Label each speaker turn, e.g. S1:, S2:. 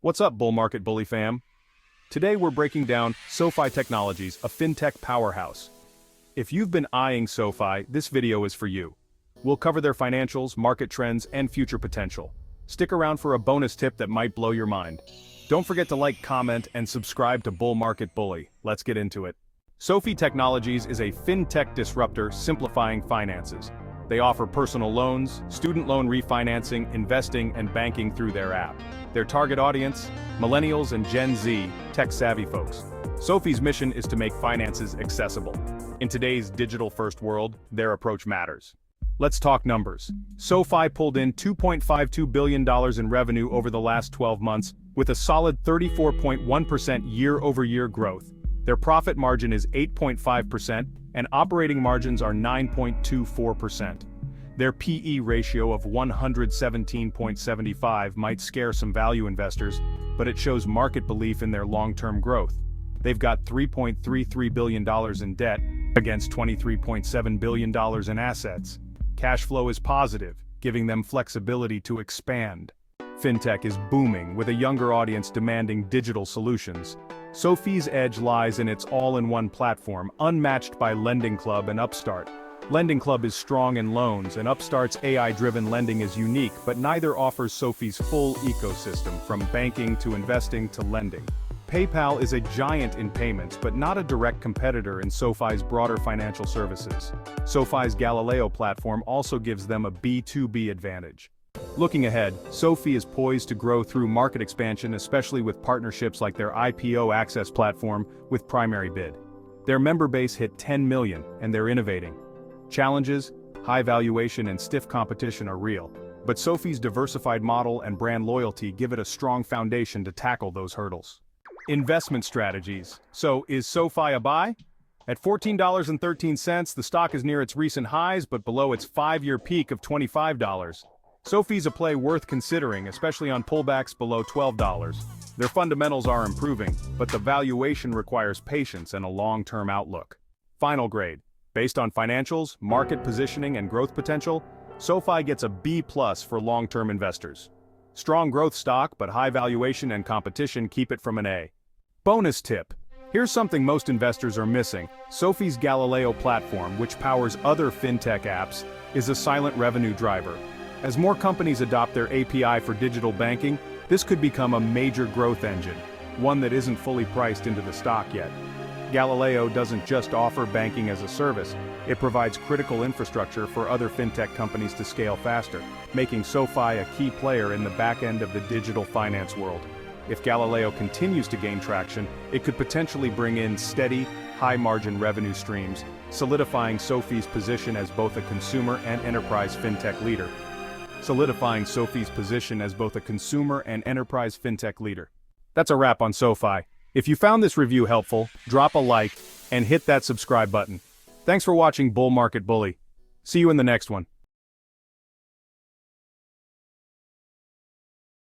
S1: What's up, bull market bully fam? Today we're breaking down SoFi Technologies, a fintech powerhouse. If you've been eyeing SoFi, this video is for you. We'll cover their financials, market trends, and future potential. Stick around for a bonus tip that might blow your mind. Don't forget to like, comment, and subscribe to Bull Market Bully. Let's get into it. SoFi Technologies is a fintech disruptor simplifying finances. They offer personal loans, student loan refinancing, investing, and banking through their app. Their target audience? Millennials and Gen Z, tech-savvy folks. SoFi's mission is to make finances accessible. In today's digital-first world, their approach matters. Let's talk numbers. SoFi pulled in $2.52 billion in revenue over the last 12 months, with a solid 34.1% year-over-year growth. Their profit margin is 8.5%, and operating margins are 9.24%. Their PE ratio of 117.75 might scare some value investors, but it shows market belief in their long-term growth. They've got $3.33 billion in debt against $23.7 billion in assets. Cash flow is positive, giving them flexibility to expand. Fintech is booming, with a younger audience demanding digital solutions. SoFi's edge lies in its all-in-one platform, unmatched by Lending Club and Upstart. Lending Club is strong in loans, and Upstart's AI-driven lending is unique, but neither offers SoFi's full ecosystem, from banking to investing to lending. PayPal is a giant in payments, but not a direct competitor in SoFi's broader financial services. SoFi's Galileo platform also gives them a B2B advantage. Looking ahead, SoFi is poised to grow through market expansion, especially with partnerships like their IPO access platform with Primary Bid. Their member base hit 10 million, and they're innovating. Challenges, high valuation, and stiff competition are real, but SoFi's diversified model and brand loyalty give it a strong foundation to tackle those hurdles. Investment strategies. So, is SoFi a buy? At $14.13, the stock is near its recent highs but below its 5-year peak of $25. SoFi's a play worth considering, especially on pullbacks below $12. Their fundamentals are improving, but the valuation requires patience and a long-term outlook. Final grade. Based on financials, market positioning, and growth potential, SoFi gets a B+ for long-term investors. Strong growth stock, but high valuation and competition keep it from an A. Bonus tip. Here's something most investors are missing. SoFi's Galileo platform, which powers other fintech apps, is a silent revenue driver. As more companies adopt their API for digital banking, this could become a major growth engine, one that isn't fully priced into the stock yet. Galileo doesn't just offer banking as a service, it provides critical infrastructure for other fintech companies to scale faster, making SoFi a key player in the back end of the digital finance world. If Galileo continues to gain traction, it could potentially bring in steady, high-margin revenue streams, solidifying SoFi's position as both a consumer and enterprise fintech leader. That's a wrap on SoFi. If you found this review helpful, drop a like and hit that subscribe button. Thanks for watching Bull Market Bully. See you in the next one.